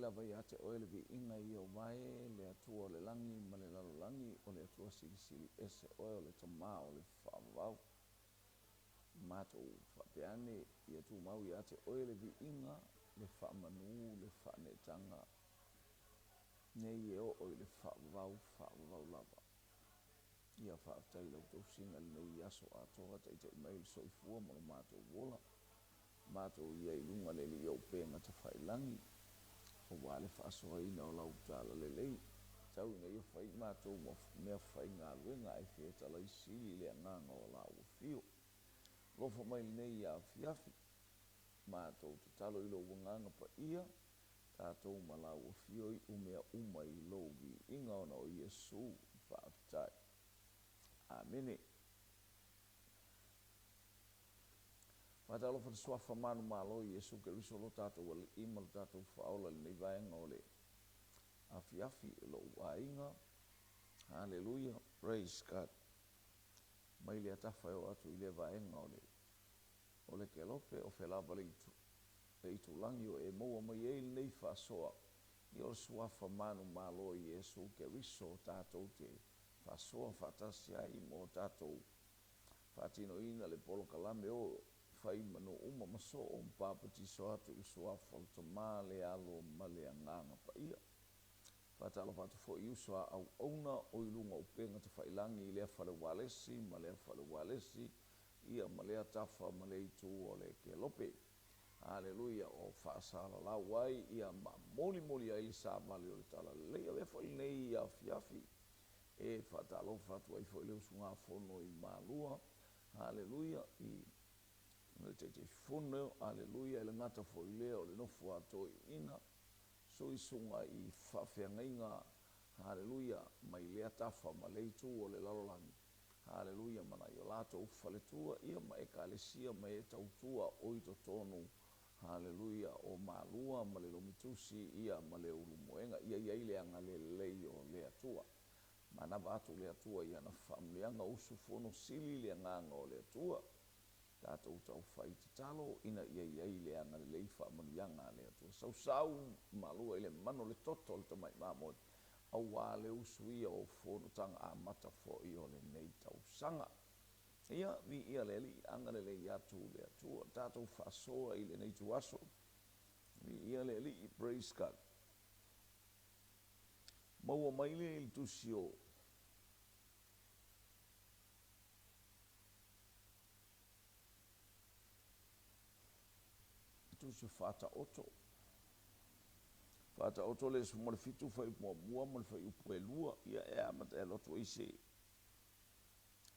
lava ia te oe le vi inga i o mai le atua o le langi ma le lalo langi o le atua sili ese oe o le tamā o le whaavau. Mātou whapeane i atu mau ia te oe le vi inga le whaamanu le whaanetanga. Nei e o oe le whaavau lava. Ia whaatai lau tau singa nei aso atoa tai mai le soifua mo le mātou wola. Mātou ia i lunga le li au pēnga ta whailangi. O wale whaasoa ina o lau tāla le lei. Tau ina ia whai mātou mea whai ngā luenga e wheta lai sili le nganga o lau o fio. Lofa mai nei ia fiafi. Mātou te talo ilo wanganga pa ia. Tātou ma lau o fio i umea uma i logi inga ona o Iesu whaatai. Amene. Matalo fa swafa manu malo Yesu Keriso lo tatou wale ima lo tatou whaola le nei vaenga o le afi lo wainga. Hallelujah, praise God. Mai le atafa o atu i le vaenga o le kelope o whelava le itu langi o e moa mai e nei whasoa. I o swafa manu malo Yesu Keriso tatou te whasoa whatasi ai mo tatou whatino ina le polo kalame o fai mano uma maso o mpapati so atu i soa falta ma le alo ma le anganga pa ia. Fatalo fatu fo iu soa au auna o ilunga upenga te whailangi i lea whale walesi ma lea whale walesi ia ma lea tafa ma le itu o le ke lope. Hallelujah o whaasala la wai ia ma moli ai li sa mali o le tala lea le whai nei ia fiafi. E fatalo fatu ai fo ileu sunga fono i malua. Hallelujah i le te fono, aleluia, le ngata fo i leo, le nofu ato i ina, so i sunga i whawhiangainga, aleluia, mai lea tafa, ma leitu o le lalolangi, aleluia, mana i o lato ufa le tua, ia ma e kalesia, ma e tautua o i to tonu, aleluia, o malua, ma le lomitusi, ia ma le ulumoenga, ia le anga le lei o le atua, mana vatu le atua, ia na whamleanga usu fono sili le nganga o le atua, tātou tau whai te talo, ina ia le anga le leifa amanianga le atua. Sau malua ile mano le toto le tamai mamoi. Au wā le usui o whonutanga a mata fo i o le nei tau sanga. Ia, vi ia le li, anga le lei atu le atua. Tātou whasoa i le nei tu aso. Vi ia le li, praise God. Maua maile il tusio. Se fata oto le su mo fitu fai mo mo fai upu lua ia e amata e loto ise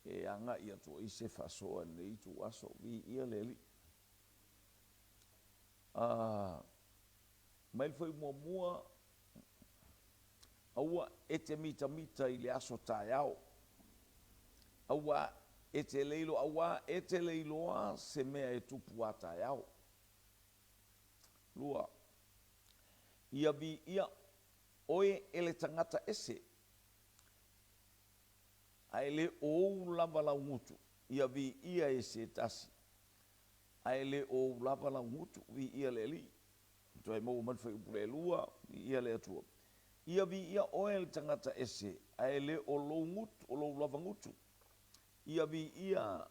e anga ia to ise fasoa nei tu aso vi ia leli mai fai mo aua ete mita i le aso taiao aua ete leilo se mea e tupu ataiao lua ia vi ia oe ele tangata ese aele o lava la ngutu ia vi ia ese tasi aele o lava la ngutu vi ia le li toi mo man foi le lua ia le atua ia vi ia oe ele tangata ese aele o lo ngutu o lo lava ngutu ia vi ia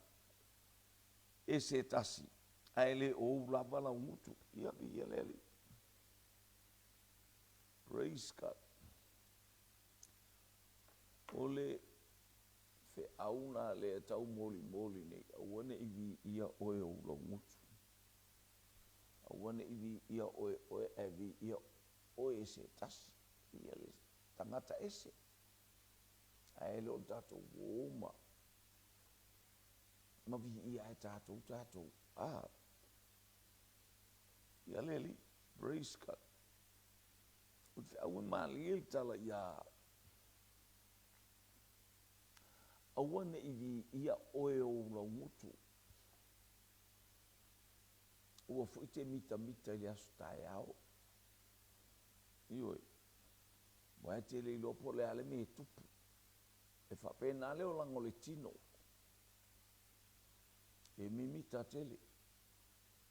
ese tasi aele o lava la ngutu ia vi ia leli. Praise God. Ole fe auna le tau moli nei awane ivi ia oe o la ngutu awane ivi ia oe evi ia oe ese tasi ia le tangata ese aele o tatou woma ma vi ia e tatou ia leli, praise God. Uti awan mali il tala ia. Awan ivi ia oe o la ngutu. Ua fuite mita ili asu taiao. Ioi. Wa te le lopo le ale me tupu. E fa pena le o lango le tino. E mimita tele.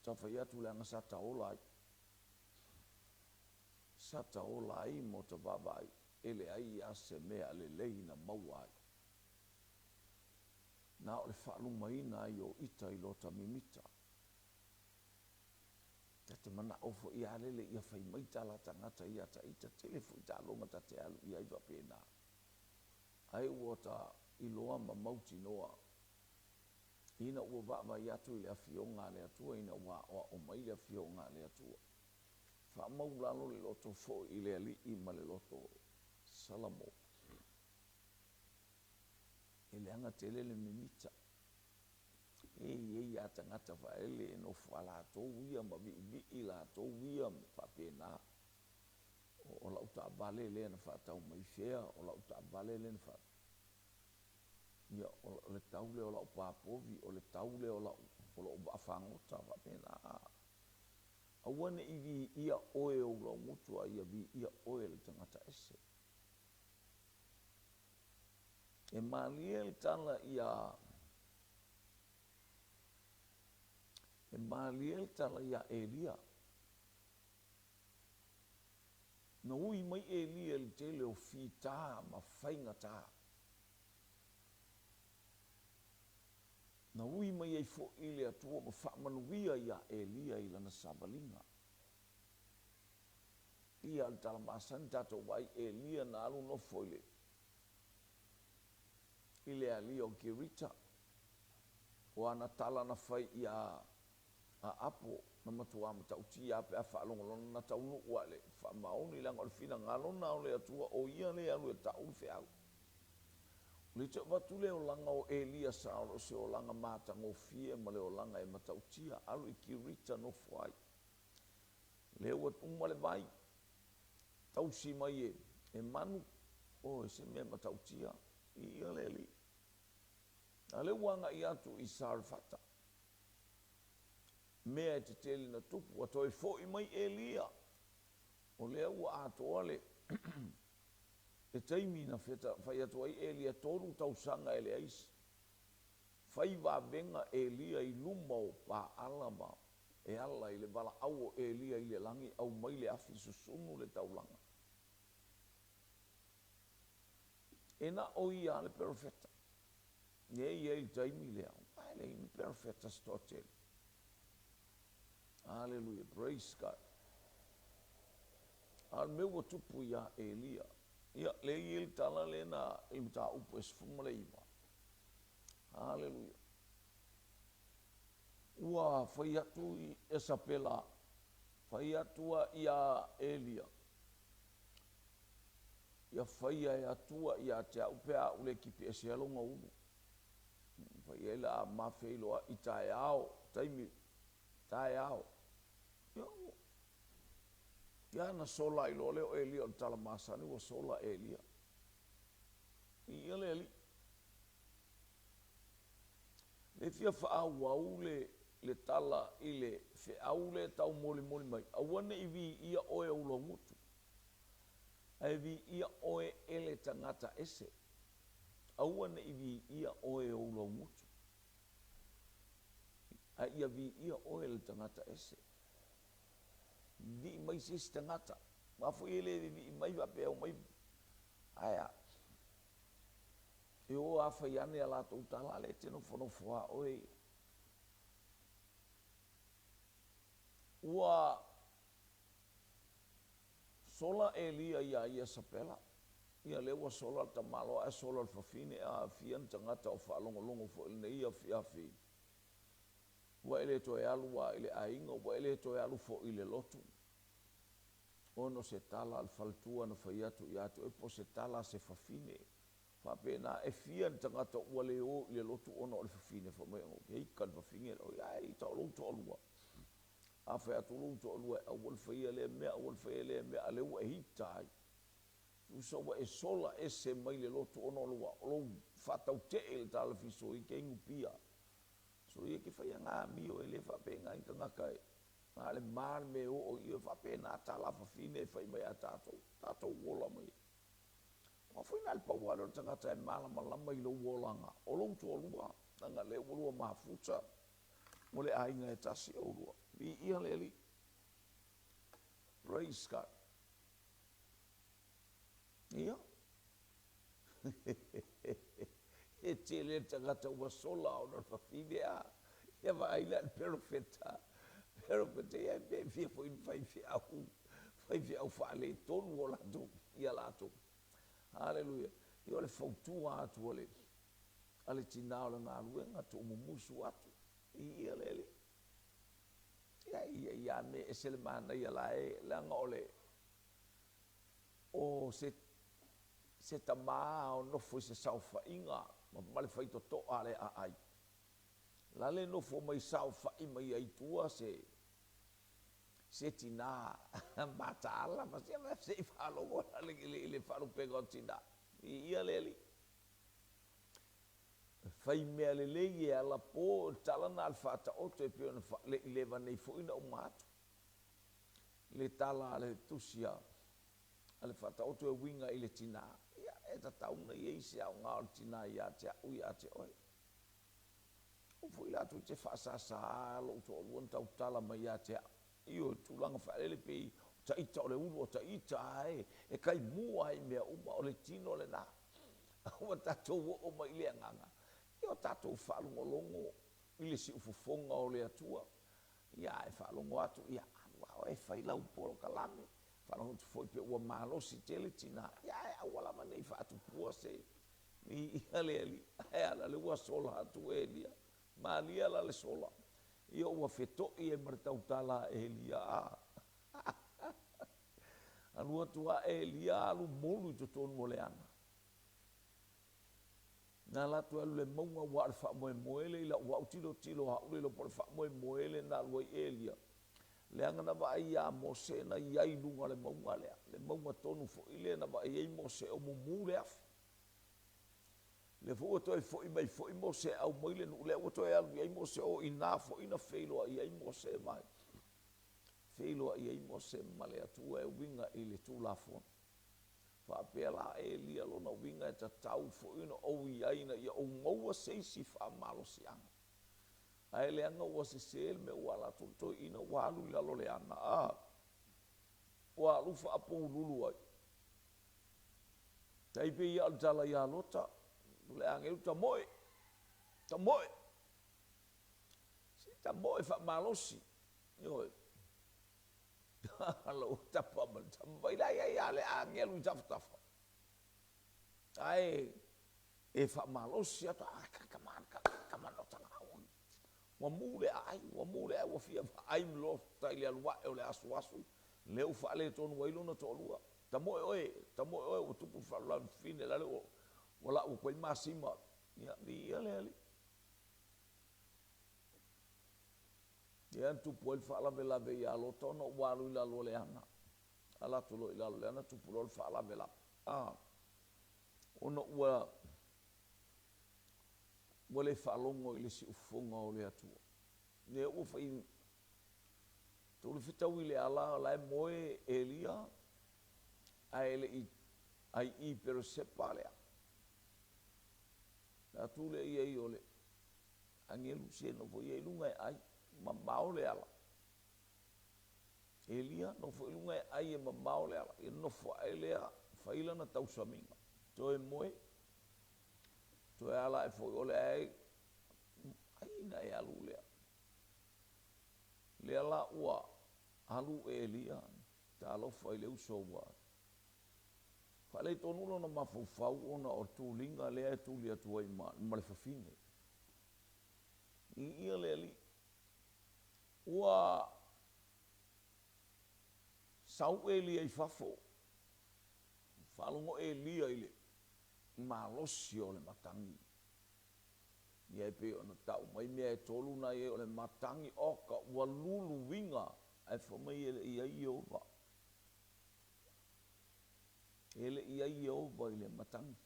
Tawhai atu le anga sa taola ai. sata o la ai mo te vavai, ele ai a se mea le leina mauai. Na o le whaalungaina ai o ita i lota mimita. Te mana ofo i alele ia whai maita la tangata ia ta ita telefu i ta alonga ta te alu ia iwa pēnā. Ai ua ta i loa ma mauti noa. Ina ua vava i atu i le awhionga le atua, ina ua o mai le awhionga le atua. Wha maulalo le loto fo i le ali i ma le loto salamo. E le anga tele le mimita. E a tangata whaele no whala tō wia ma vi i la tō wia pa pēnā. O la uta vale le na whatau mai whea, o la uta vale le na whatau. Ia, o le taule o la upapovi, o le taule o la whangota pa pēnā. Awane i vi ia oe o la mutua, ia vi ia oe le tangata ese. E Maliel tala ia Elia. Na ui mai Elia le tele o fita ma whainga tā. Na ui mai ei fo ile atua ma whamanuia ia Elia i lana savalinga. Ia al tala masan tato wai Elia na alu no foile. Ile ali o Kirita. O ana tala na whai ia a apo na matua ma tauti a pe a whaalongolona na taunu uale. Whamaoni langa o le fina ngalona o le atua o ia le alu e tau whiau. Le te watu le o langa o Elia Sauro se o langa mātanga o fie ma le o langa e matautia alu i Kirita no fuai. Le ua umale vai. Tausi mai e manu o se mea matautia i ia le li. A le wanga i atu i Sarfata. Mea te teli na tupu, ato e fōi mai Elia. O lea ua atoa le, e taimi na whai atoa i Elia toru tausanga ele aisi. Whai wā venga Elia i luma o pā alama, e ala i le wala au o Elia i le langi, au mai le afi susunu le taulanga. E na o i ale perfeta. Ie i taimi lea, le i perfeta stoteli. Hallelujah, praise God. Al meu tupu ia Elia. Ia le il tala le na il ta upu es fuma le iwa. Hallelujah. Ua fai atu i Esapela. Fai atua ia Elia. Ia fai atua ia te upea ule kipi e se alonga unu. Fai ela mawheiloa i tae ao. Taimi tae ao. Ia na sola i lo leo Elia o tala masani wa sola Elia. Ia le ali. Le fia whaau wau le tala i le whiau le tau moli mai. Awane i vi ia oe ulo ngutu. Ai vi ia oe ele tangata ese. Awane i vi ia oe ulo ngutu. Ai ia vi ia oe le tangata ese. Vi mai sis tangata. Mafu ele vi mai va pe o mai. Aya. E o afa iane ala to tala le teno fono foa oi. Ua sola Elia ia sapela. Ia lewa sola tamalo a sola fafine a fian tangata o whaalongolongo fo il nei a fiafi. Wa ele to e alu wa ele ainga, wa ele to e alu fo ile lotu. Ono se tala al faltua na faiatu i atu, e po se tala se fafine. Whapena e fian tangata ua leo ile lotu ono o le fafine fo mea o ke hikan fafine o iai ta o louto olua. A whai atu louto olua a walwhaia le mea, walwhaia le mea, a leu e hitai. Usa wa e sola e se mai le lotu ono olua, o lou whatau te ele tala fiso i ke ingu pia. So ia ke whaia ngā mio e le whapenga i ka ngakai. Ngā le māre me o i e whapena tala whawhine e whai mai a tātou. Tātou wola mai. Wa whaina le pauare o tangata e mālama lama i lo wolanga. O loutu o lua. Nanga le wolua mafuta. Mo le ainga e tasi o lua. Vi ia le li. Praise God. Ia. E tele tangata ua sola o na whawhidea. Ia whaila perfecta. Perfecta ia me fia fo in whaiwhi au. Whaiwhi au whaale tonu o lato. Ia lato. Hallelujah. Ia ole whautua atu ole. Ale tina o le ngā luenga to mumusu atu. Ia lele. Ia me e sele mana ia la e langa ole. O se tamaa o nofo se saufa inga. Ma male whaito to ale a ai. Lale nofo mai saufa ima ia itua se tina matala. Ma se whalo ngona le whalo pega o tina. Ia lele. Fai mea le lei e ala po talana al fata oto e pio le leva nei foina o matu. Le tala le tusia ale fata oto e winga i le tina. Ia e ta tauna i eisi au ngā o tina i a te au i a te oi. O fui la tu te whaasasa alo to o luan tau tala mai a te io tulanga whaelele pe ta ita o le ulu o ta ita e kai mua i mea uma o le tino le na. Awa tatou o mai le nganga. Io tatou whaalongolongo i le si ufufonga o le atua. Ia e whaalongo atu, ia anua e whailau polo kalame. Whaalongo tu foi pe ua malosi tele tina. Ia e awala manei whaatu pua se. Ia le ali, e ala le ua sola atu e lia. Ma lia la le sola. Ia ua wheto i e maritau tala e lia. Anua tua e lia alu molu i totonu mo le ana. Na la tu le monga wa fa mo moele la wa tilo ha le por fa mo moele na lo elia le anga na ba ia mo se na ia i lunga le monga tonu fo ile na ba ia mo se o mo mule af le fo to fo i mai fo i mo se au moile no le to ia mo se o ina fo ina feilo ia mo se mai feilo ia mo se male atu e winga ile tu la fo Whapela e lia lona winga e ta tau fo ina o iaina ia o ngaua seisi wha malo si anga. A e leanga ua se seel me ua la toto ina walu ila lo leana. Walu wha apo ululu ai. Taipe ia al tala ia lota. Leanga iu ta moe. Ta moe. Si ta moe wha malo si. Ioi. Alo tapa man tambai la ya le angelu taftafa ai e fa malosi ata kaman o tanga wa mule ai wa fia ai lo tai le wa o le asu le u fa le ton wa ilo no to lua tamo oe o tu fa la fine la o wala o quel massima ya le Ia tu poel fala vela ve ia lo tono walu ila lo le ana. Ala tu lo ila lo le ana tu pulol fala vela. Ono ua le falongo i le si ufonga o le atua. Ne ua fai tu le fitau i le ala la e moe elia a ele ai i pero sepa lea. La tu le ia i ole angelu sieno vo ia ilunga ai. Mamau le ala. Elia no fo ilunga ai e mamau le ala. E no fo elea faila na tau saminga. To e moe. To e ala e fo ole ai. Ai na e alu lea. Le ala ua alu e Elia. Ta alo fo ele uso ua. Fale tonulo na mafufau ona o tulinga lea e tulia tua ima. Male fafine. Ia le ali. Ua sau Elia i fafo. Falongo Elia i le malosi o le matangi. Ia e pe ona tau mai mea e tolu na e o le matangi oka ua lulu winga e whamai ele ia i ova. Ele ia i ova i le matangi.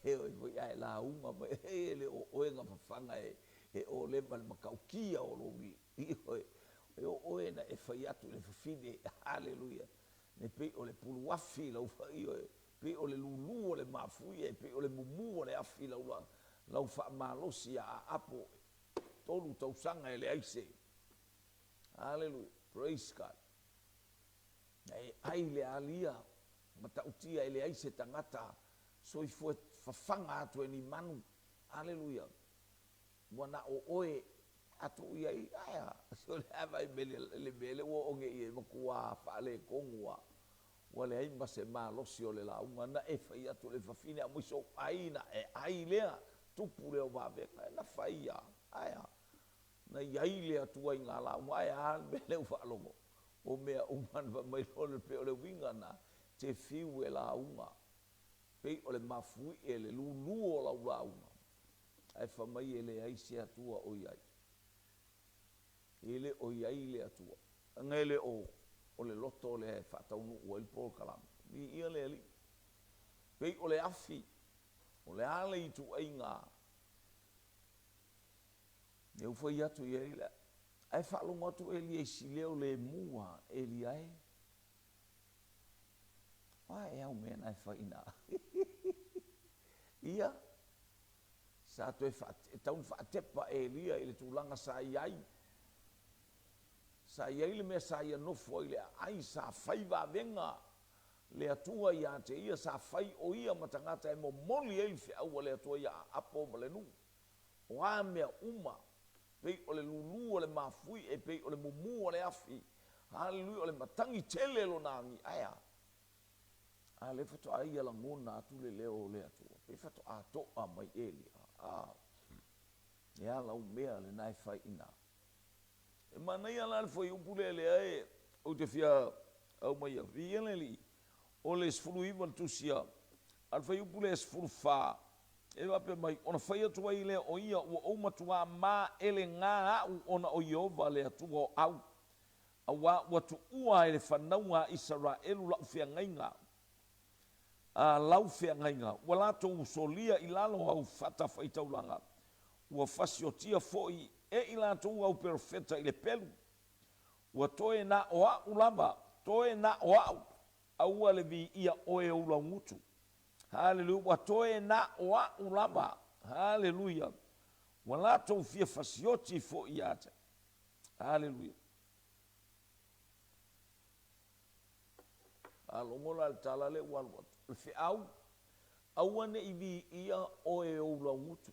He oi voi ai la uma mai ele o oenga mawhanga e o le mal makaukia o logi. E o oena e whai atu le whawhine, hallelujah. Ne pe o le pulu wafi lau whai oe, pe o le lulu o le mafui e pe o le mumu o le afi lau wha malosi a apo tolu tausanga e le aise. Hallelujah, praise God. ai le alia matautia ele ai se tangata soifua fafanga atu ni manu. Haleluya. Wana o oe atu iai aya so le ava le bele wo onge ie makua fale kongua wale ai mase malosi o le launga na e fai atu le fafine a mwiso aina e ai lea tupu leo vawe na faia aya na iai lea tua i ngā launga aya bele ufalongo o mea uman va mai lole pe o le winga na te fiu e launga pei o le mafui e le lulu o launga ai fa mai ele ai se atua o iai ele o iai le atua ngele o le loto le fataunu o il pol kalam ni ia le ali pei o le afi o le ale i tu ainga ne ufa ia tu iai le ai falongo tu eli e sileo le mua eli ai ai au mena ai fa ina ia sa tu e taun fa tepa elia ile tulanga sa iai sa iai le me sa ia no foi le ai sa fai va venga le atua ia te ia sa fai o ia matangata e mo moli e fe au le atua ia apo le nu o a me uma pe o le lulu o le mafui e pe o le mumu o le afi haleluya o le matangi tele lo nangi aya a le foto ai ala ngona tu le leo le atua pe foto a to a mai elia ya la umea le nai fai ina e mana ia la foi upule le ai o te fia au mai ia li o le sfulu iwa tusia al fai upule sfulu fa e va pe mai ona fai atu ai le o ia o matua ma ele nga ona o Yehova le atu au awa watu ua ele whanaunga Israelu lau fia ngainga lau fia ngainga wala tō solia i lalo au fata whaitaulanga ua fasiotia foi e i lātou au perfeta i le pelu. Ua toe na o au lava, toe na o au le vi ia oe ula ngutu. Haleluya, ua toe na o au lava, haleluya. Ua lātou fia fasioti fo i ate. Haleluya. Alongola le talale walwatu. Le fi au ane i vi ia oe ula ngutu.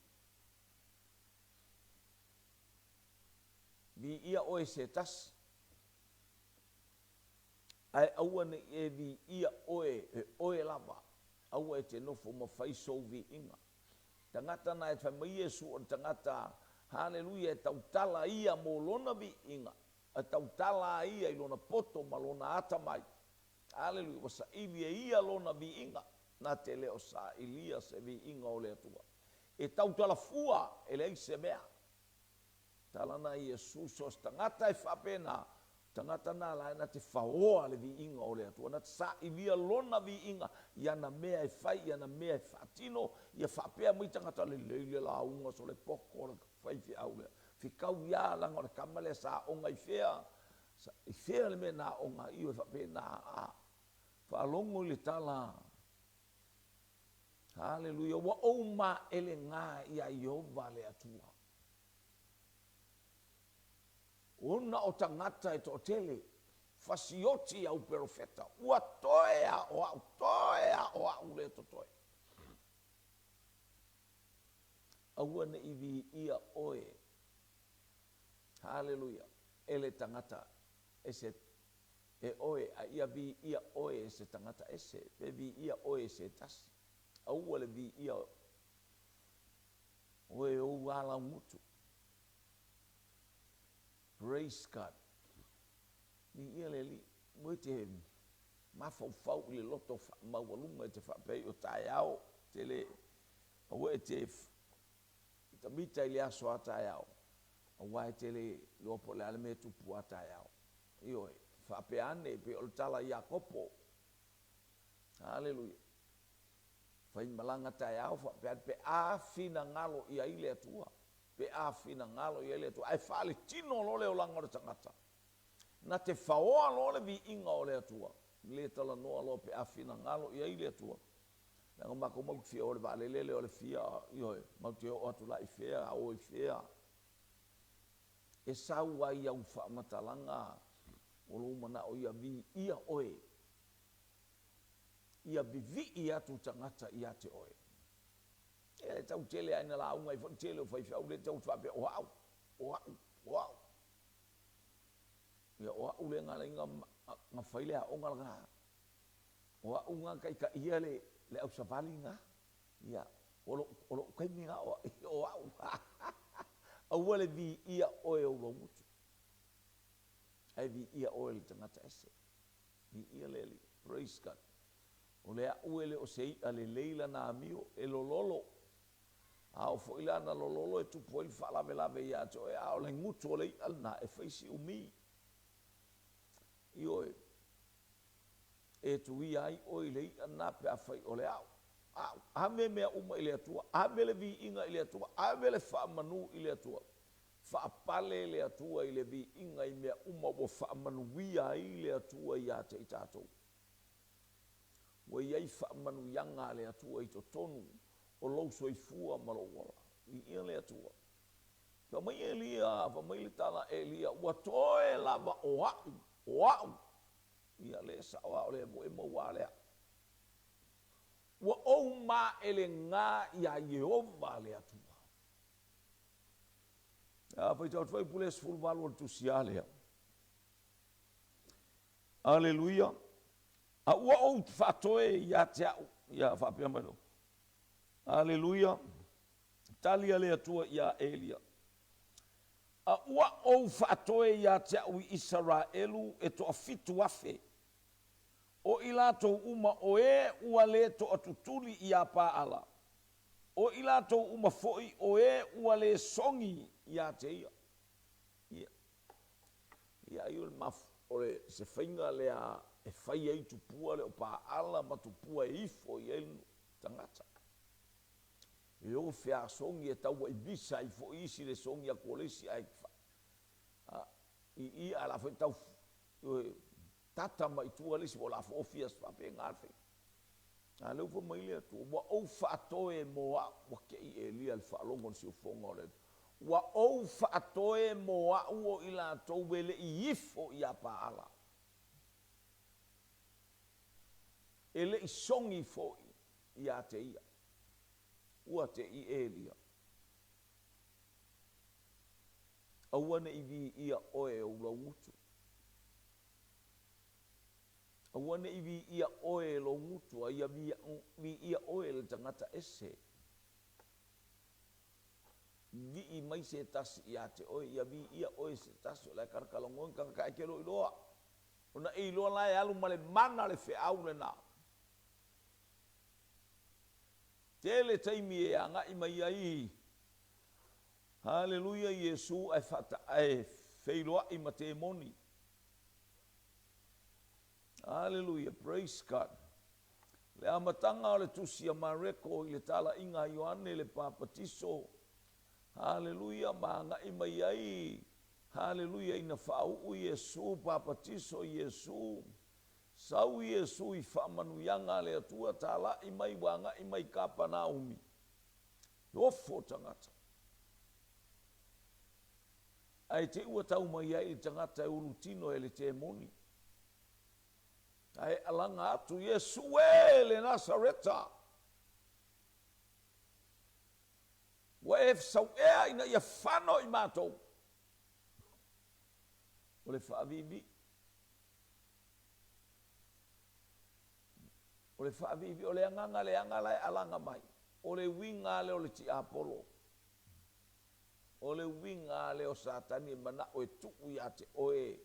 Vi ia oe se tas. Ai aua ne e vi ia oe lava. Aua e te nofo ma faisou vi inga. Tangata na e whamai Yesu o tangata, haleluya, e tautala ia mo lona vi inga. E tautala ia i lona poto ma lona atamai. Haleluya, wasa ili e ia lona vi inga. Na te leo sa ilia se vi inga o lea tua. E tautala fua e lei se mea. Talana Yesus os tangata e whapena, tangata nā lai na te whaoa le vi inga o lea tua, na te sa i via lona vi inga, ia na mea e whai, ia na mea e whatino, ia whapea mui tangata le leile la unga so le poko o le whai fi au lea. Whikau ia langa o le kamale sa onga i whea, i whea le mea nā onga i o e whapena a, whaalongo le tala. Haleluya, wa ouma ele ngā ia Yehova lea tua. Ona o tangata e to tele fasioti au profeta ua toea o au le to toe aua ne ivi ia oe haleluya ele tangata ese e oe a ia vi ia oe ese tangata ese pe vi ia oe ese tas aua le vi ia oe o ala mutu. Praise God. Ni ia le li, mo te mafau le loto mawalunga te whapei o tai au, te le, awa e te mita i le aso a tai au, awa e te le lopo le aleme tupu a tai au. Io e, whape ane pe o le tala Iakopo. Hallelujah. Whain malanga tai au, whape ane pe a fina ngalo ia ile atua. Pe a fina ngalo i ele tu ai fale tino lo le o langa o tangata na te faoa lo le vi inga o le atua le tala noa lo pe a fina ngalo i ele atua na ngoma ko mo fia o le vale lele o le fia yo ma te o atu la i fea o i fea e sau ai au fa matalanga Olo mana o ia vi ia oe. Ia vivi ia tu tangata ia te oe. E tau tele aina la unga i fo tele o fai fau le tau fape o au. O au. O au. Ia o au le ngala inga nga faile a onga nga. O au nga kai ka ia le au savali nga. Ia. Olo kai mi nga o au. Au wale vi ia oe o mutu. Ai vi ia oe le tangata ese. Vi ia leli. Praise God. O lea uele o sei ale leila na amio e lololo. Ao fo ilana lololo e tupo il falave lave ia to e ao le ngutu o le alna e faisi umi. Ioe. E tu ia ai o ile na pe a fai o le ao. A me mea uma ile atua. A me le vi inga ile atua. A me le fa manu ile atua. Fa pale ile atua ile vi inga i mea uma o fa manu ia ile atua ia te itatou. Wa iai whaamanu yanga le atua i to tonu o lau soifua malawala. I ia le atua. Ka mai e lia, pa mai le tala e lia, ua toe lava o au, o au. Ia le sawa o le mo e maua lea. Ua ou ma ele ngā ia Yehova le atua. Ia pai tau tuai pule sfulu malu al tusia lea. Aleluia. A ua ou whatoe ia te au, ia whapea mai no. Aleluia. Talia lea tua ia Elia. A ua ou whatoe ia te au i Israelu e to a fitu afe. O ilato uma o e ua le to atutuli ia paala. O ilato uma foi o e ua le songi ia te ia. Ia. Ia iul mafu. Ore se whainga lea e whai ei tupua leo pa ala ma tupua e ifo i elu tangata. E o whea songi e taua i bisa i fo isi le songi a kolesi a ikwa. I ala whai tau tata ma i tua lesi o la fo ofias whape ngarwhi. A leo fo maile atu. Wa au whaatoe moa wa kei e lia le whaalongon si o fonga o le. Wa au whaatoe moa uo ila tau wele i ifo i a pa ala. Ele i songi foi ia te ia. Ua te i Elia. Awane i vi ia oe o la utu. Awane i vi ia oe lo ngutu. Ia vi ia oe le tangata ese. Vi i mai se tasi ia te oe. Ia vi ia oe se tasi o la karkalongon kaka e kelo iloa. Ona e iloa la e alu male mana le fe au le nao. Tele taimi e anga i mai ai. Haleluia, Yesu ai fata ai feiloa i mate moni. Haleluia, praise God. Le amatanga o le tusia mareko i le tala inga Ioane le papatiso. Haleluia, maanga i mai ai. Haleluia, ina whau Yesu, papatiso Yesu. Sau Yesu i whamanu yanga le atua tala i mai wanga i mai kapa na umi. Ofo tangata. Ai te ua tau mai ai tangata e urutino e le te moni. Ai alanga atu Yesu e le Nasareta. Wa e sau ea ina ia whano i mātou. O le whaavivi. O le whaavivi, o le anganga le angala e alanga mai. O le winga le o le ti Apollo. O le winga le o Satani e mana o e tuku ia te oe.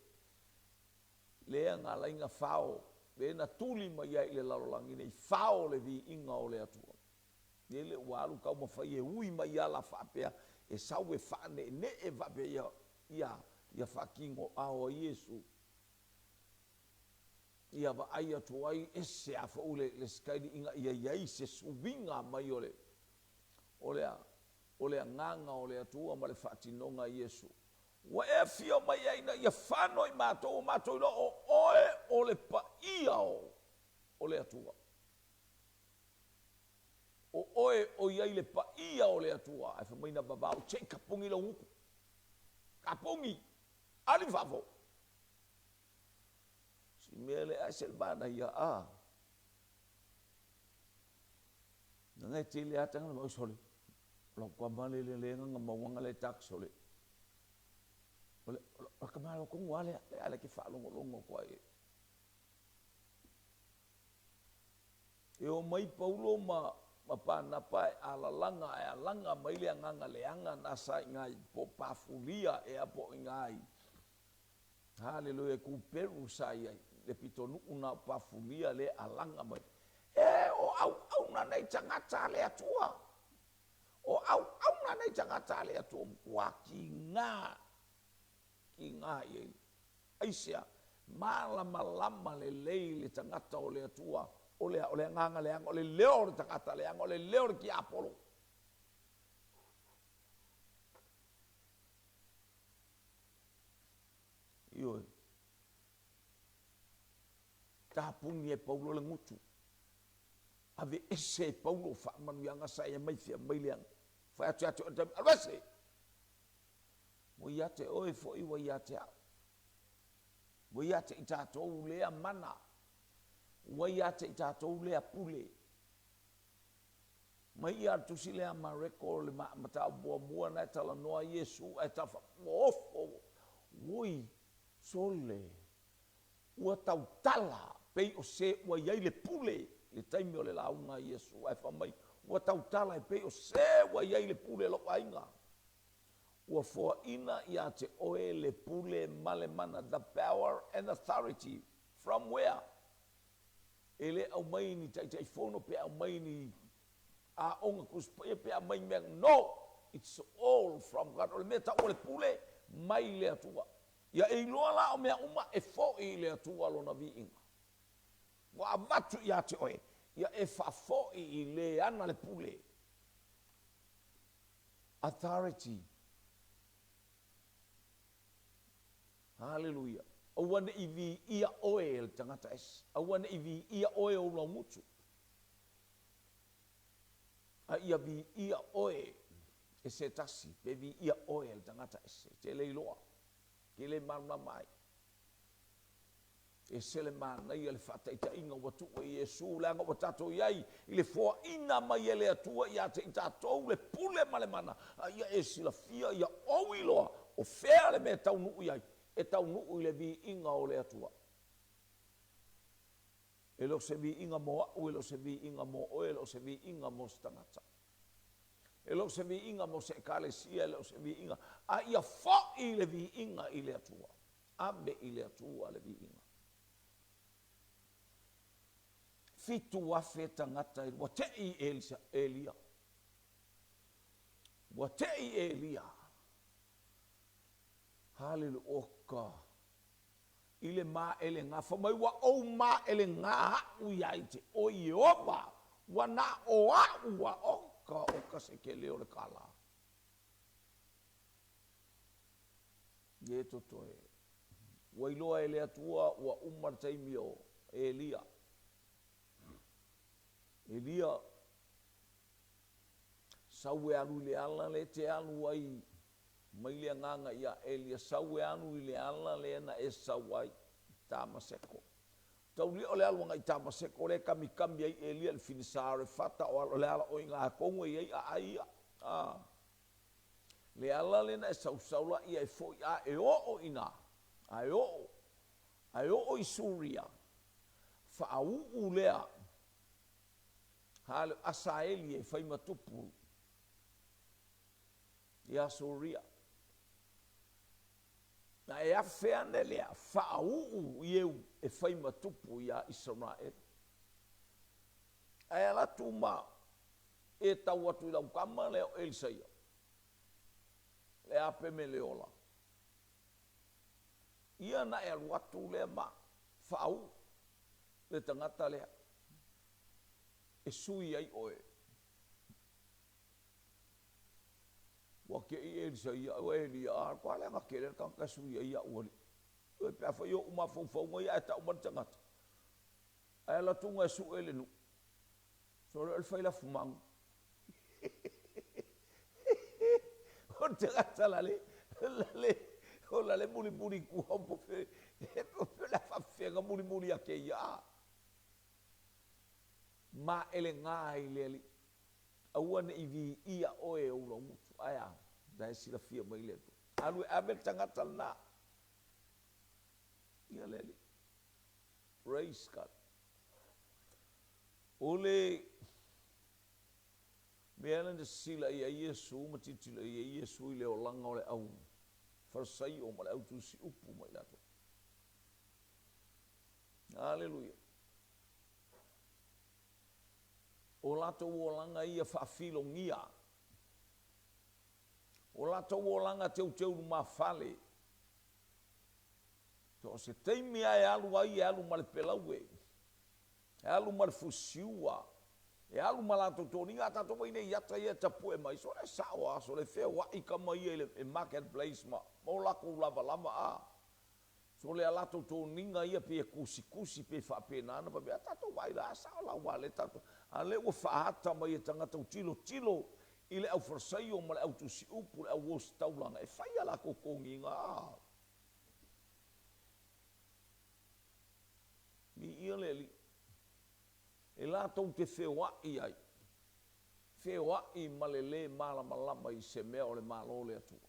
Le angala inga whao. Le na tuli mai ai le lalolangi nei whao le vi inga o le atua. Le le ualu kau mawhai e ui mai ala whapea. E sau e whane ne e vape ia whakingo ao Yesu. Ia va ai atu ai ese a fa ule le skaidi inga ia iai se suvinga mai ole. Ole nganga ole atua ma le whaatinonga Yesu. Wa e fio mai aina ia whano i mātou ilo o oe ole pa ia o le atua. O oe o iai le pa ia o le atua. Ai whamaina babau, tei kapungi la uku. Kapungi, ali vavo. mele asel bana ya a ngai tili atang mo sole lo kwa male le ngam wanga le tak sole ole kamalo ko ngwale ale ki fa longo kwa e o mai paulo ma pana pai alanga mai le nganga na sai ngai po pafulia e apo ngai haleluya ku peru sai le pitonu una pafulia le alanga mai o au na nei tangata le atua o au na nei tangata le atua kwa kinga ye aisia malama le tangata o le atua ole nganga le ole leo le tangata le ole leo ki apolo io tapung ye paulo le ngutu ave ese paulo fa manu yanga saya mai fia mai liang fa atu alwase mo yate oi fo i wa yate mo yate itato le mana wa yate itato le pule mai ia tu sile ama record le mata bo na tala no yesu eta ofo woi sole ua tautala pei o se ua iai le pule le taimi o le launga Yesu ai whamai ua tautala e pei o se ua iai le pule lo ainga ua foa ina ia te oe le pule male mana the power and authority from where ele au mai ni tai fono pe au mai ni a onga kuspa pe au mai mea no it's all from God o le mea ta o le pule mai le atua ia e loa la o mea uma e fo i le atua lona vi inga. Wa avatu ia te oe, ia e fa fo i le ana le pule. Authority. Hallelujah. Awane i vi ia oe le tangata es. Awane i vi ia oe o la mutu. A ia vi ia oe e se tasi, pe vi ia oe le tangata es. Te le iloa. Ele marma mai e sele mana ia le fata ita inga watu e Yesu la nga watato iai ile foa ina mai ele atua ia te ita tou le pule male mana ia e sila fia ia owiloa o fea le me tau nuu iai e tau nuu ile vi inga o le atua e lo se vi inga mo au e lo se vi inga mo o e lo se vi inga mo stangata e lo se vi inga mo se kalesia e lo se vi inga a ia fo i le vi inga i le atua abe i le atua le vi inga fitu wafe tangata wa te i Elia wa te i Elia halilu oka ile ma ele nga fa mai wa o ma ele nga u yaite o Yehova wa na o wa oka se ke leo le kala ye totoe wa iloa ele atua wa umar taimio Elia sawe anu le ala le te anu ai mai le nganga ia Elia sawe anu le ala le na e sawai tamaseko tau li ole alu ngai tamaseko le kami ai Elia le finisare fata o le ala o inga kongo ia ai le ala le na e saula ia e fo ia e o ina ai o i Suria fa au lea hal asaeli e fai matupu ia Suria na e afea nelea whaau ieu e fai matupu ia Israel e ala tuma e tau atu i lau kama leo Elisaia le ape me leola ia na e aluatu lea ma whaau le tangata lea e sui ai oe wa ke i Elisaia o Elia kwa le nga kele ka sui ai a uli o pe fa yo uma fo ngai a ta uma tangata ai la tunga su ele nu so el fai la fumang o te gata la le o la le buli ku hompo E pela whawhenga muri a ke ia. Ma ele ngā i leli. Aua ne iwi ia oe ula mutu. Aia, dai sila fia mai leto. Alu abe tangata na. Ia leli. Praise God. Ole meana de sila ia Yesu matitila ia Yesu i leo langa ole au. Farsai o male au tusi upu mai lato. Hallelujah. O lato o langa ia whaafilo ngia. O lato o langa teu mawhale. To se teimia e alu ai e alu male pelaue. E alu male fusiua. E alu malato tōni ngā tato mai nei yata ia tapu e mai. So le sawa, so le whea wai ka mai e marketplace ma. Mo lako lava a. So le alato tōni ngā ia pe kusi pe whapena ana. Pa mea tato wai la sao la wale tato. A le ua whaata mai e tangata o tilo. I le au wharsai o ma le au tusi upu le au wos taulanga. E whaia lako kongi ngā. Mi ia leli. E la tau te whewai ai. Whewai malele malama i se mea o le malole atua.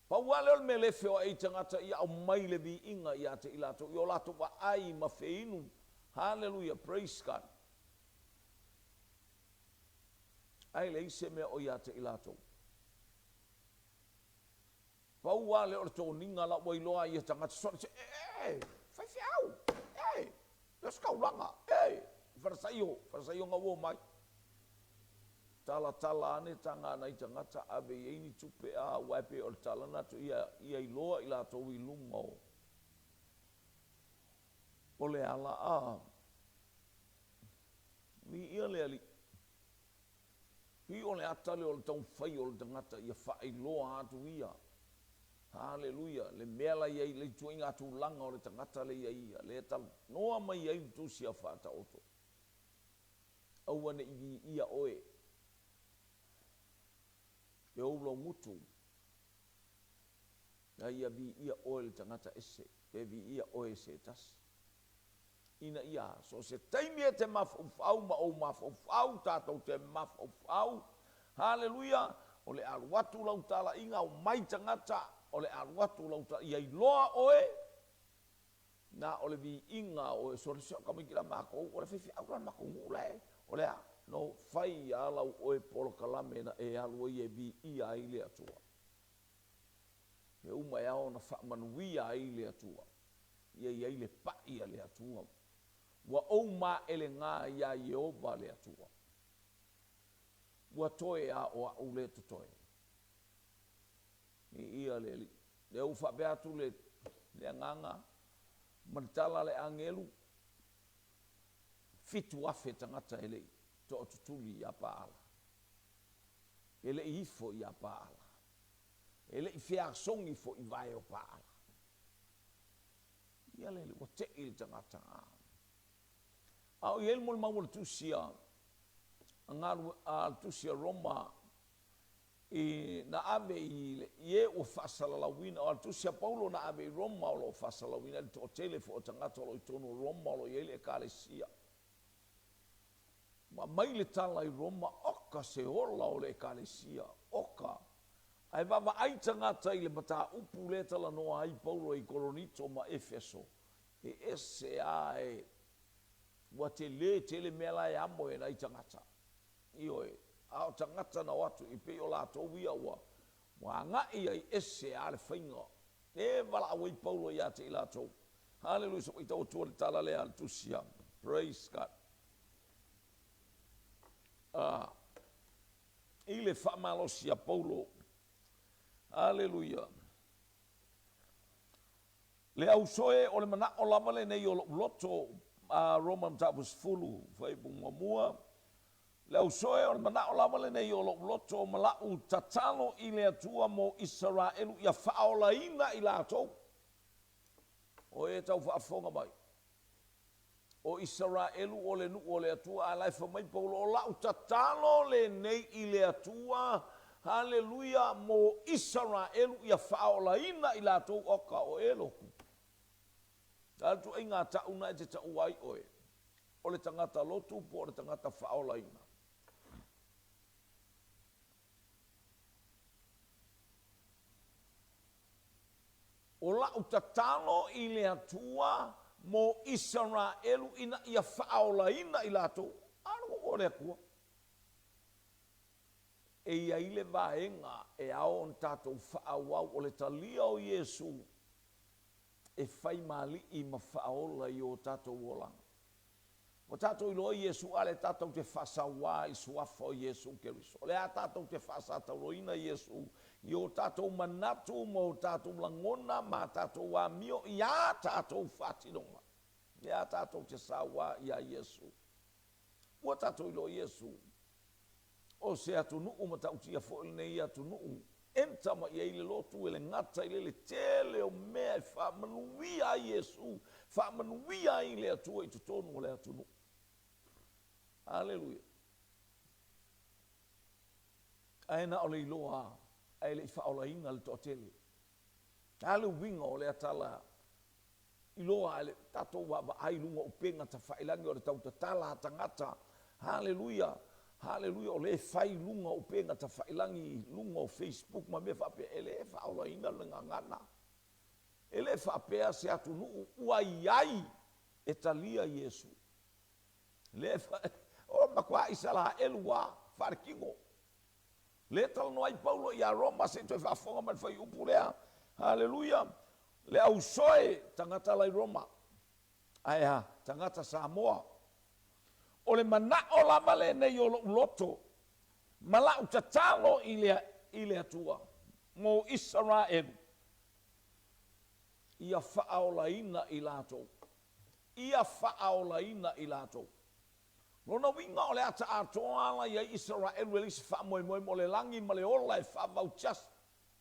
Pauale o le me le whewai tangata i au mai le vi inga i ate i la tau. I o la tau wa ai ma wheinu. Hallelujah, praise God. Ai le i se mea o i ate i la tau. Pauale o le tō ninga la wailoa i tangata. Fai fiau, let's go langa, wharasaio ngā wō mai. Tala ane tanga nei tangata abe eini tupe a waipe o le tala natu ia i loa i la tō i lunga o. O le ala a. Mi ia le ali. Pi o le atale o le tau whai o le tangata ia whai loa atu ia. Hallelujah, le mela iai le tuinga atu langa o le tangata le ia, le tal noa mai iai tu sia whata oto. Aua ne iwi ia oe. E oulo ngutu. Ia vi ia oe le tangata ese, e vi ia oe se tas. Ina ia, so se taimia te mafufau ma o mafufau, tātou te mafufau. Hallelujah, o le aluatu lau tala inga o mai tangata, o le aluatu lauta ia i loa oe, na o le vi inga oe, so le seo kamikira mako, o le whiwhi aura mako ngule, o le a, no whai alau oe polo kalame na e alu e vi ia i le atua. E umai ao na whamanuia i le atua, ia i le pai a le atua. Wa ou ma ele ngā ia i oba le atua. Wa toe a o a ule to toe. Ni ia leli. Le ufa beatu le nganga. Mantala le angelu. Fitu afe tangata ele. To o tutuli ia paala. Ele ifo ia paala. Ele i fiasongi fo i vai o paala. Ia leli. Wa te il tangata. Au i elmo le maua tusia. Angaru tusia Roma. Na ave i o whasalalawina, o tusia Paulo na ave i Roma o lo whasalawina, o telefo o tangata o lo i tono Roma o lo i ele ekalesia. Ma mai le tala i Roma, oka se ola o le ekalesia, oka. Ai vava ai tangata i le mata upu le tala noa ai Paulo i Koronito ma Efeso. E ese ai, wa te le mela e amo e nai tangata. Ioe. Ao tangata na watu i pe o la tōwia ua. Wa ngai ai ese a le whainga. E wala awai Paulo i ate i la tō. Hallelujah. So i tau tua le tala lea le tusia. Praise God. I le whamalosia Paulo. Hallelujah. Le au soe o le mana o lava le nei o loto Roman tapus fulu. Whaibunga mua. Le au soe o le mana o lava le nei o loto malau tatalo i le atua mo Israelu ia whaolaina i lato. O e tau whaafonga mai. O Israelu o le nu o le atua a lai whamai paulo o lau tatalo le nei i le atua haleluia, mo Israel ia whaolaina i lātou oka o eloku. Tātu ai ngā tauna e te tau ai oe. O le tangata lotu po o le tangata whaolaina. O lau tatalo i le atua mo Israelu ina ia whaolaina i lātou. Ano o le akua. E ia ile vaenga e ao on tātou whaawau o le talia o Iesu. E whai mali i ma whaola i o tātou olanga. O tātou i loa Iesu ale tātou te whasawa i suafa o Iesu Keriso. O le a tātou te whasatauroina Iesu. I o tātou manatu mo tātou langona ma tātou wa mio i a tātou whatinonga. I a tātou te sawa i a Iesu. O tātou i loa Iesu. O se atu nuu ma tautia fo nei atu nuu. Entama i eile lotu ele ngata i le tele o mea i whamanuia i Iesu. Whamanuia i le atua i tutonu o le atu nuu. Aleluia. Aena o le iloa, ai le i whaolainga le tōtele. Ale winga o le atala. Iloa ale tatou wa ailunga upenga ta whailangi o le tau tala tangata. Haleluia. Haleluia, o le whai lunga o penga ta whailangi lunga o Facebook ma me whape ele e whaolaina le ngangana. Ele e whapea se atu nuu ua iai e talia Iesu. Le o makua isala elua wharekingo. Le tala noai Paulo i a Roma se toi whafonga man whai upulea. Haleluia. Le au soe tangata lai Roma. Aia, tangata Samoa. O le mana o lama le nei o loto. Mala u tatalo i le atua. Mo Israel. Ia whaolaina i lato. Ia whaolaina i lato. Lona winga o le ata atoa ala ia Israel welisi whamoe mo le langi ma le ola e whamau just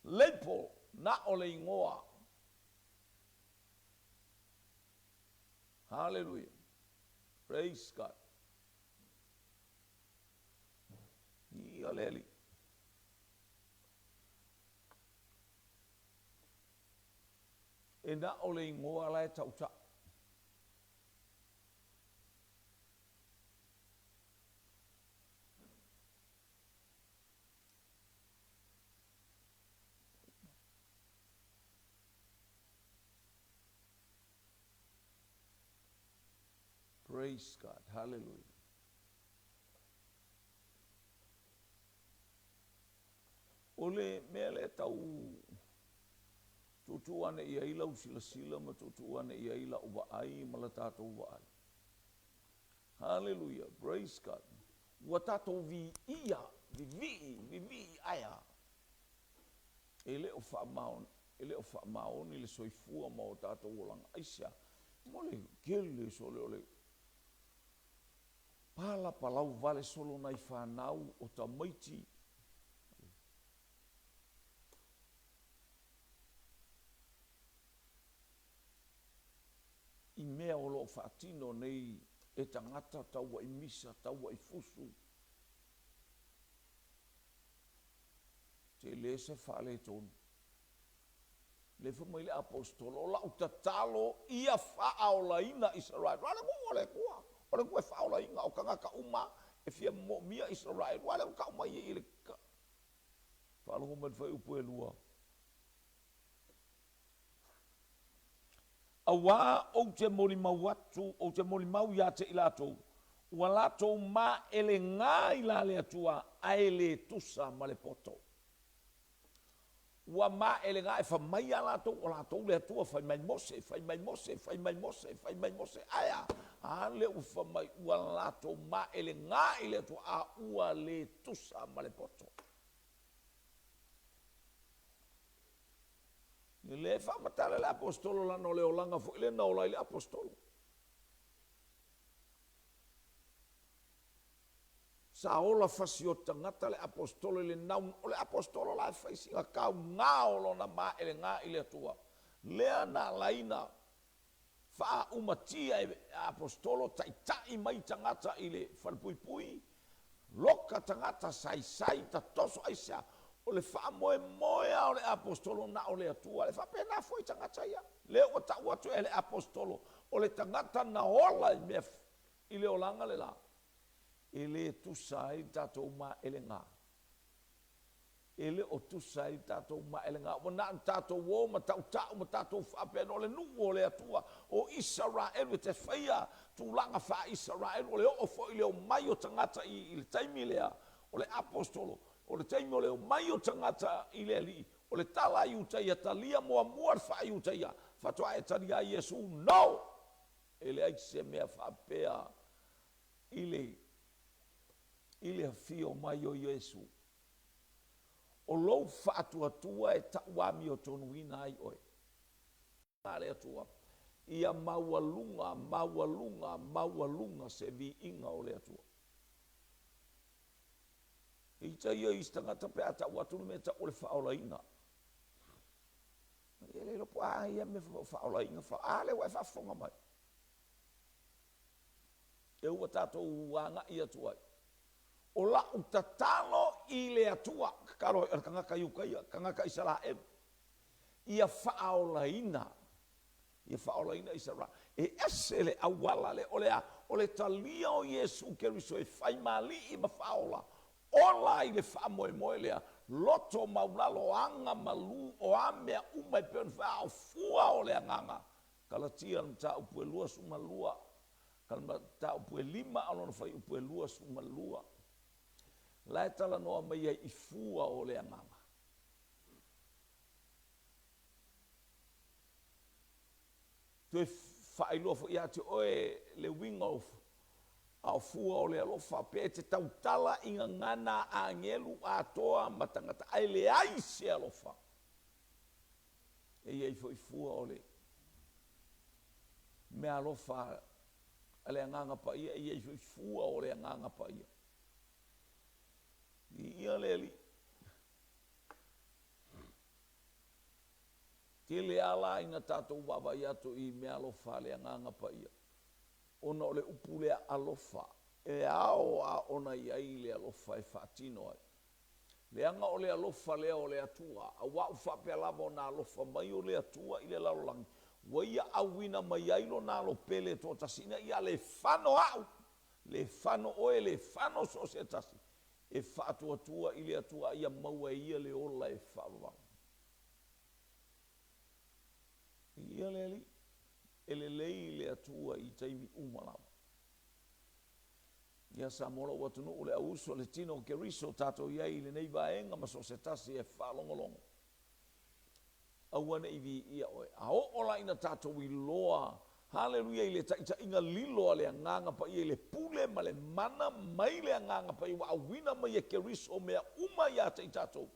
leipo na o le ingoa. Hallelujah. Praise God. Ia leli. E na o le ingoa la e tauta. Praise God. Hallelujah. Ole mea le tau tutu ane ia ila usila sila ma tutu ane ia ila uwa ai ma la tātou uwa ai. Hallelujah. Praise God. Ua tātou vi ia, vi aya. Ele o wha maon, ele soifua ma o tātou olanga aisha. Mole kele so le ole. Pala palau vale solo nai whanau o ta maiti. I mea o lo whaatino nei e tangata taua i misa, taua i fusu. Te le se whale tonu. Le whamai le apostolo, la utatalo ia whaolaina Israel. Rana kua le kua. Ora kua whaolaina o kangaka uma e fia mo mia Israel. Rana ka uma i ele ka. Whalango man whai upu e lua. Awa o te mori mau atu, o te mori mau ia te ilatou. Ua latou ma ele ngā ila le atua a ele tusa ma le poto. Ua ma ele ngā e whamai a latou, o latou le atua whai mai mose, aya. A le u whamai ua latou ma ele ngā ile atua a ua le tusa ma le poto. Ni le whamatale le apostolo lana o le olanga fo ile na ola ile apostolo. Sa ola fasi o tangata le apostolo ile naun, o le apostolo la faisi nga kau ngā olo na ma ele ngā ile atua. Lea na laina wha umatia e apostolo tai mai tangata ile whalpuipui, loka tangata sai ta toso aisa, o le whaamoe moea o le apostolo na o le atua, le whapena foi tangata ia. Leo o tau atu e le apostolo, o le tangata na ola i le olanga le la. E le tusai tatou ma ele ngā. Ele o tusai tatou ma ele ngā. Wana tatou o ma tau ma tatou whapena o le nungo o le atua, o Israel te whaia, tūlanga wha Israel, o le o fo i leo mai o tangata i le taimi lea, o le apostolo, o le taimi o leo mai o tangata i le li, o le tala i utaia, talia moa muar wha i utaia, whatoa e taria Yesu, no! Ele ai se mea whapea i le hawhio mai o Yesu. O lou whaatua e tauami o tonu ina ai oe. Nare atua. Ia maualunga se vi inga o le atua. I ta ia istangata pe ata watu me ta o le whaola ina. Ele lo pa ia me whaola ina whaale wai whafonga mai. E ua tātou wanga i atua. O la utatalo i le atua. Karo e kangaka iukaia, kangaka Israel. Ia whaolaina. Ia whaolaina Israel. E ese le awala le o le talia o Yesu Keriso e whaimali i ma whaola. Ola i le whamoe lea. Loto maulalo anga malu o amea umai peon whao fua o le anganga. Kalatia nta upue lua sumalua. Kalma ta upue lima alona whai upue lua sumalua. Lai tala noa mai i fua o le anganga. Tue whailua fo ia te oe le winga au fua o le alofa pe te tautala inga ngana a ngelu a toa matangata ai le ai se alofa. E iei fo i fua o le me alofa ale anganga pa ia, iei fo i fua o le anganga pa ia. Ia leli. Ke le ala ina tātou wawa iato i me alofa le anganga pa ia. Ona o le upule alofa. E ao a ona iai le alofa e whaatino ai. Le anga o le alofa lea o le atua. A wau whapea lava o na alofa mai o le atua i le lalolangi. Waia awina mai ailo na alo pele tō tasina ia le whano au. Le whano oe le whano so se tasi. E whaatua tua i le atua ia maua ia le ola e whaawang. Ia le li. Ele lei le atua i taimi umalawa. Ia sa mora watunu o le auso le tino ke riso tato iai le nei vaenga ma so se tasi e whaalongolongo. Awane iwi ia oe. A oola ina tato i loa. Haleluia i le taita inga liloa le anganga pa i le pule ma le mana mai le anganga pa i wa awina mai e ke riso mea uma ia taitato.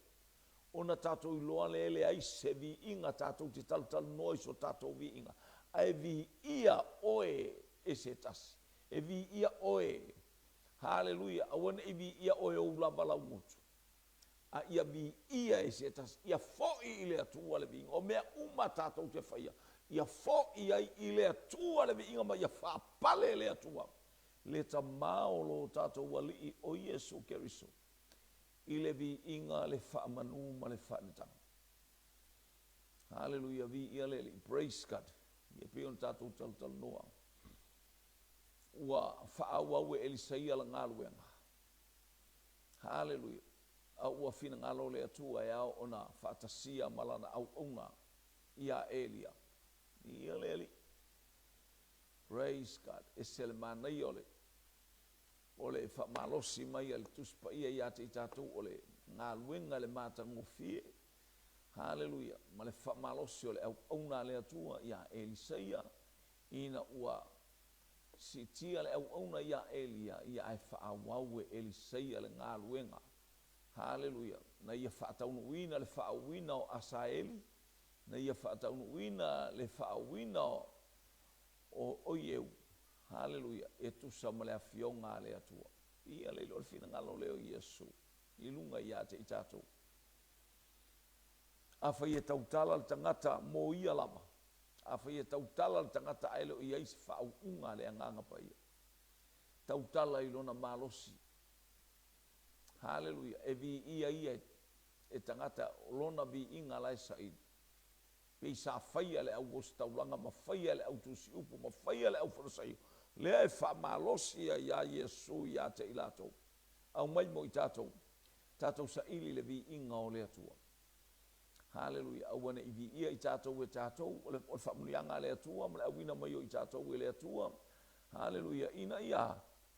Ona tato i loa le ai se vi inga tato te tal noi so tato vi inga. E vi ia oe e se tasi. E vi ia oe. Haleluia. Awane e vi ia oe o ulabala umutu. A ia vi ia e se tasi. Ia foi i le atua le vi inga. O mea uma tatou te whaia. Ia foi ai i le atua le vi inga ma ia whapale le atua. Le ta maolo tatou wali o Yesu Keriso. I le vi inga le whaamanu ma le whaanetanga. Haleluia. Vi ia le li. Praise God. Ia pion tātou tal noa. Ua whaawau e Elisaia la ngāluenga. Hallelujah. A ua whina ngālo le atua e au ona whaatasia malana au onga ia Elia. Ia leli. Praise God. E sele manai ole. Ole whamalosi mai ale tuspa ia ia te tātou ole ngāluenga le mātangofie. Hallelujah. Ma le whamalosi o le au auna le atua ia Elisaia. Ina ua si tia le au auna ia Elia. Ia ai whaawau e Elisaia le ngā luenga. Hallelujah. Na ia whaataunuina le whaawina o Asaeli. Na ia whaataunuina le whaawina o Oieu. Hallelujah. E tusa ma le awhionga le atua. Ia leilo le whina ngalo leo Yesu. Ilunga ia te i tātou. Awhai e tautala le tangata mō ia lama. Awhai e tautala le tangata aile o iai se whaau unga le anganga pa ia. Tautala i lona malosi. Hallelujah. E vi ia e tangata lona vi inga lai sai. Pei sa whaia le au taulanga, ma whaia le au tusi upu, ma whaia le au whanasai. Lea e wha malosia ia Yesu ia te ilato. Au mai mo i tātou. Tātou sa ili le vi inga o lea tua. Haleluia. Au wane i vi ia i tātou e tātou. O le whamunianga lea tua, ma le awina mai o i tātou e lea tua. Haleluia. Ina ia.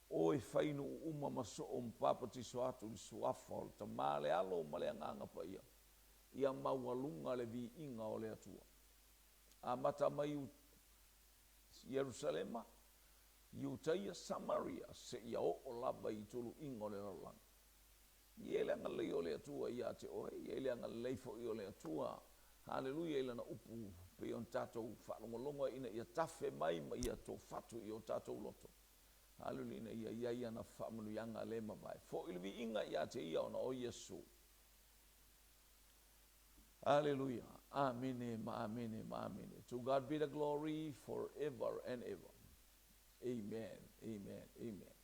O e whainu uma maso o mpapati so atu li suafa o ta male alo ma le anganga pa ia. Ia maualunga le vi inga o lea tua. A mata mai u Yerusalema, Iutaia, Samaria, se ia o lava i tulu inga o le raulang. Ie le anga lei o lea tua ia te oe, ie le anga leifo i o lea tua. Haleluia, ia na upu pe on tatou whanongolonga ina ia tafe mai ma ia tō fatu i o tatou loto. Haleluia, ia na whamanu yanga le mawai. Fo ilvi inga ia te ia ona o Yesu. Hallelujah. Amen, amen, amen. To God be the glory forever and ever. Amen, amen, amen.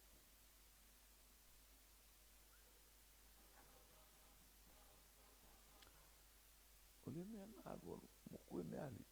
Olha minha água, mo me ali.